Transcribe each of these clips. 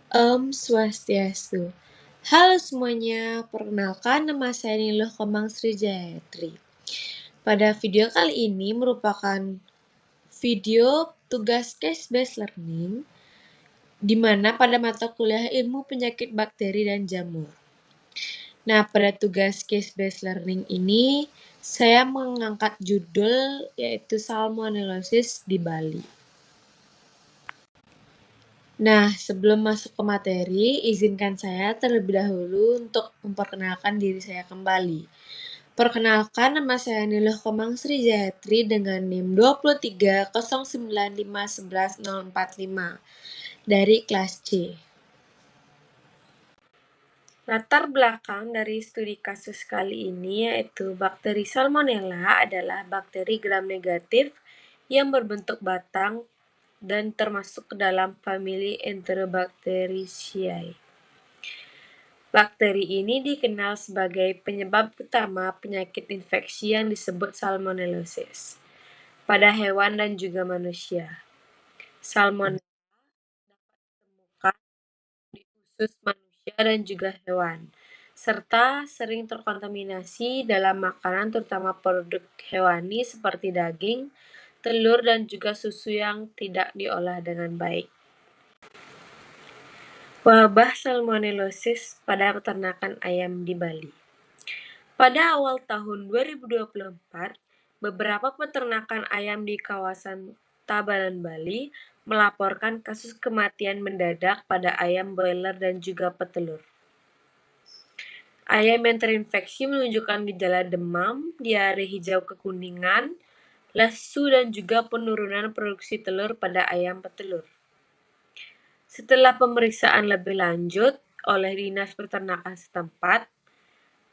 Swastiastu. Halo semuanya, perkenalkan nama saya Niluh Kemang Srijayatri. Pada video kali ini merupakan video tugas case-based learning, di mana pada mata kuliah ilmu penyakit bakteri dan jamur. Nah, pada tugas case-based learning ini, saya mengangkat judul yaitu Salmonellosis di Bali. Nah, sebelum masuk ke materi, izinkan saya terlebih dahulu untuk memperkenalkan diri saya kembali. Perkenalkan, nama saya Niluh Kemang Srijayatri dengan NIM 2309511045 dari kelas C. Latar belakang dari studi kasus kali ini yaitu bakteri Salmonella adalah bakteri gram negatif yang berbentuk batang dan termasuk ke dalam famili Enterobacteriaceae. Bakteri ini dikenal sebagai penyebab utama penyakit infeksi yang disebut salmonellosis pada hewan dan juga manusia. Salmonella ditemukan di usus manusia dan juga hewan, serta sering terkontaminasi dalam makanan terutama produk hewani seperti daging, telur, dan juga susu yang tidak diolah dengan baik. Wabah salmonellosis pada peternakan ayam di Bali. Pada awal tahun 2024, beberapa peternakan ayam di kawasan Tabanan, Bali melaporkan kasus kematian mendadak pada ayam broiler dan juga petelur. Ayam yang terinfeksi menunjukkan gejala demam, diare hijau kekuningan, lesu, dan juga penurunan produksi telur pada ayam petelur. Setelah pemeriksaan lebih lanjut oleh Dinas Peternakan setempat,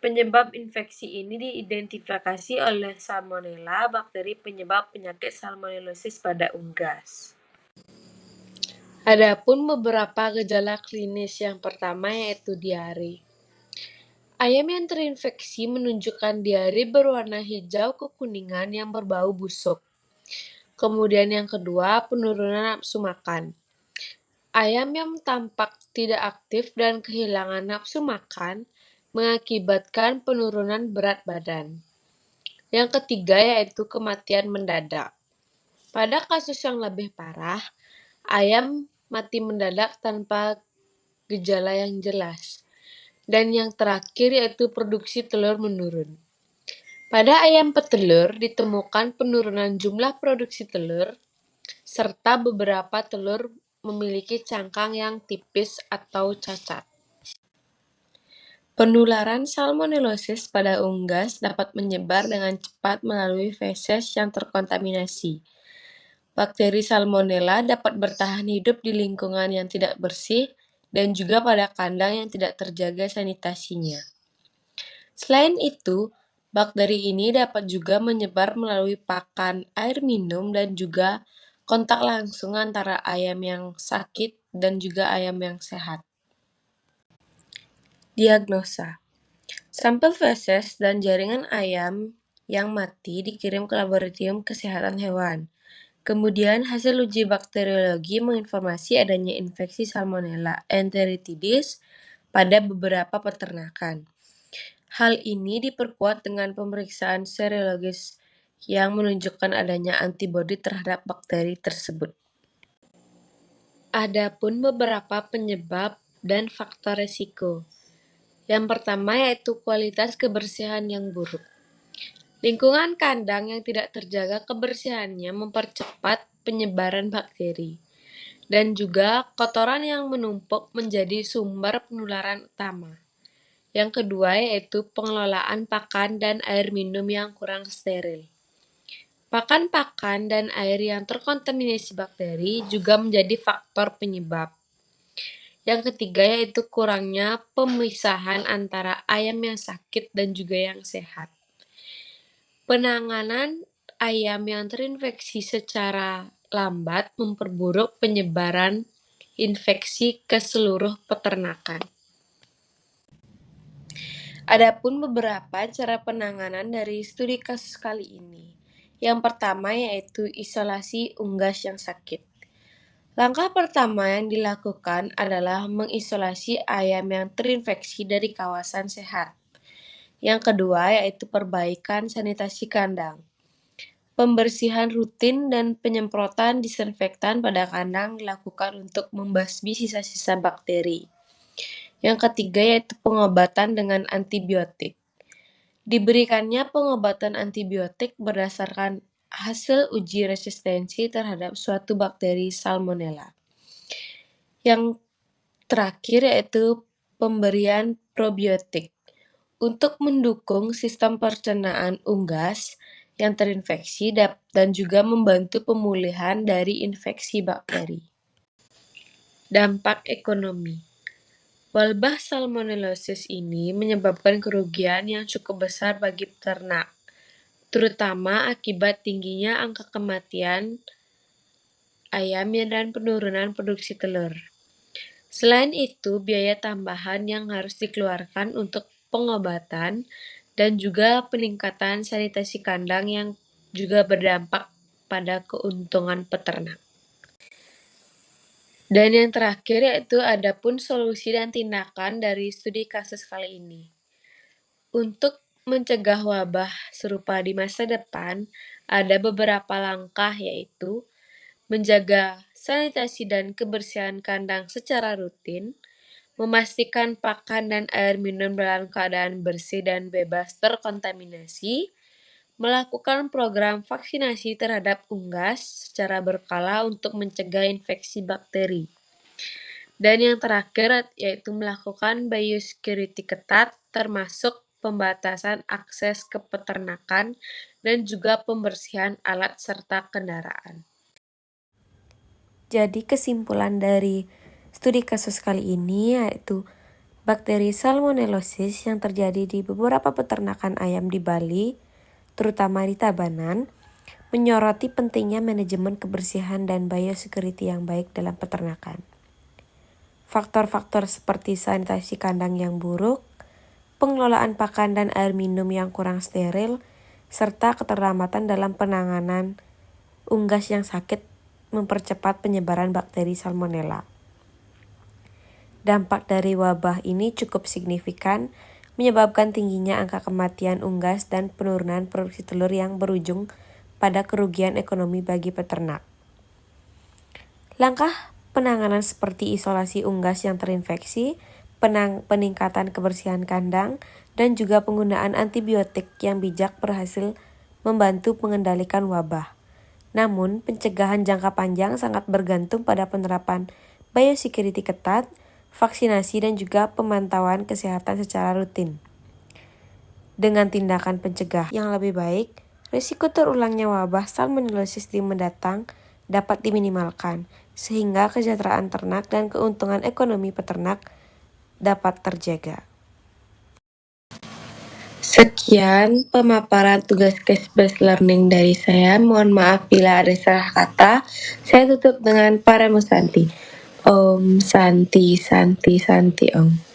penyebab infeksi ini diidentifikasi oleh Salmonella, bakteri penyebab penyakit salmonellosis pada unggas. Adapun beberapa gejala klinis yang pertama yaitu diare. Ayam yang terinfeksi menunjukkan diare berwarna hijau kekuningan yang berbau busuk. Kemudian yang kedua, penurunan nafsu makan. Ayam yang tampak tidak aktif dan kehilangan nafsu makan mengakibatkan penurunan berat badan. Yang ketiga yaitu kematian mendadak. Pada kasus yang lebih parah, ayam mati mendadak tanpa gejala yang jelas. Dan yang terakhir yaitu produksi telur menurun. Pada ayam petelur ditemukan penurunan jumlah produksi telur, serta beberapa telur memiliki cangkang yang tipis atau cacat. Penularan salmonellosis pada unggas dapat menyebar dengan cepat melalui feses yang terkontaminasi. Bakteri salmonella dapat bertahan hidup di lingkungan yang tidak bersih dan juga pada kandang yang tidak terjaga sanitasinya. Selain itu, bakteri ini dapat juga menyebar melalui pakan, air minum, dan juga kontak langsung antara ayam yang sakit dan juga ayam yang sehat. Diagnosa. Sampel feses dan jaringan ayam yang mati dikirim ke laboratorium kesehatan hewan. Kemudian hasil uji bakteriologi menginformasi adanya infeksi Salmonella enteritidis pada beberapa peternakan. Hal ini diperkuat dengan pemeriksaan serologis yang menunjukkan adanya antibodi terhadap bakteri tersebut. Adapun beberapa penyebab dan faktor resiko. Yang pertama yaitu kualitas kebersihan yang buruk. Lingkungan kandang yang tidak terjaga kebersihannya mempercepat penyebaran bakteri. Dan juga kotoran yang menumpuk menjadi sumber penularan utama. Yang kedua yaitu pengelolaan pakan dan air minum yang kurang steril. Pakan-pakan dan air yang terkontaminasi bakteri juga menjadi faktor penyebab. Yang ketiga yaitu kurangnya pemisahan antara ayam yang sakit dan juga yang sehat. Penanganan ayam yang terinfeksi secara lambat memperburuk penyebaran infeksi ke seluruh peternakan. Adapun beberapa cara penanganan dari studi kasus kali ini. Yang pertama yaitu isolasi unggas yang sakit. Langkah pertama yang dilakukan adalah mengisolasi ayam yang terinfeksi dari kawasan sehat. Yang kedua yaitu perbaikan sanitasi kandang. Pembersihan rutin dan penyemprotan disinfektan pada kandang dilakukan untuk membasmi sisa-sisa bakteri. Yang ketiga yaitu pengobatan dengan antibiotik. Diberikannya pengobatan antibiotik berdasarkan hasil uji resistensi terhadap suatu bakteri Salmonella. Yang terakhir yaitu pemberian probiotik untuk mendukung sistem pencernaan unggas yang terinfeksi dan juga membantu pemulihan dari infeksi bakteri. Dampak ekonomi. Wabah salmonellosis ini menyebabkan kerugian yang cukup besar bagi peternak, terutama akibat tingginya angka kematian ayam dan penurunan produksi telur. Selain itu, biaya tambahan yang harus dikeluarkan untuk pengobatan dan juga peningkatan sanitasi kandang yang juga berdampak pada keuntungan peternak. Dan yang terakhir yaitu adapun solusi dan tindakan dari studi kasus kali ini. Untuk mencegah wabah serupa di masa depan, ada beberapa langkah yaitu menjaga sanitasi dan kebersihan kandang secara rutin, memastikan pakan dan air minum dalam keadaan bersih dan bebas terkontaminasi, melakukan program vaksinasi terhadap unggas secara berkala untuk mencegah infeksi bakteri. Dan yang terakhir yaitu melakukan biosecurity ketat termasuk pembatasan akses ke peternakan dan juga pembersihan alat serta kendaraan. Jadi kesimpulan dari studi kasus kali ini yaitu bakteri salmonellosis yang terjadi di beberapa peternakan ayam di Bali, terutama di Tabanan, menyoroti pentingnya manajemen kebersihan dan biosecurity yang baik dalam peternakan. Faktor-faktor seperti sanitasi kandang yang buruk, pengelolaan pakan dan air minum yang kurang steril, serta keterlambatan dalam penanganan unggas yang sakit mempercepat penyebaran bakteri Salmonella. Dampak dari wabah ini cukup signifikan, menyebabkan tingginya angka kematian unggas dan penurunan produksi telur yang berujung pada kerugian ekonomi bagi peternak. Langkah penanganan seperti isolasi unggas yang terinfeksi, peningkatan kebersihan kandang, dan juga penggunaan antibiotik yang bijak berhasil membantu mengendalikan wabah. Namun, pencegahan jangka panjang sangat bergantung pada penerapan biosecurity ketat, vaksinasi, dan juga pemantauan kesehatan secara rutin. Dengan tindakan pencegah yang lebih baik, risiko terulangnya wabah salmonellosis di mendatang dapat diminimalkan, sehingga kesejahteraan ternak dan keuntungan ekonomi peternak dapat terjaga. Sekian pemaparan tugas case-based learning dari saya. Mohon maaf bila ada salah kata. Saya tutup dengan Paramusanti. Om Santi Santi Santi Om.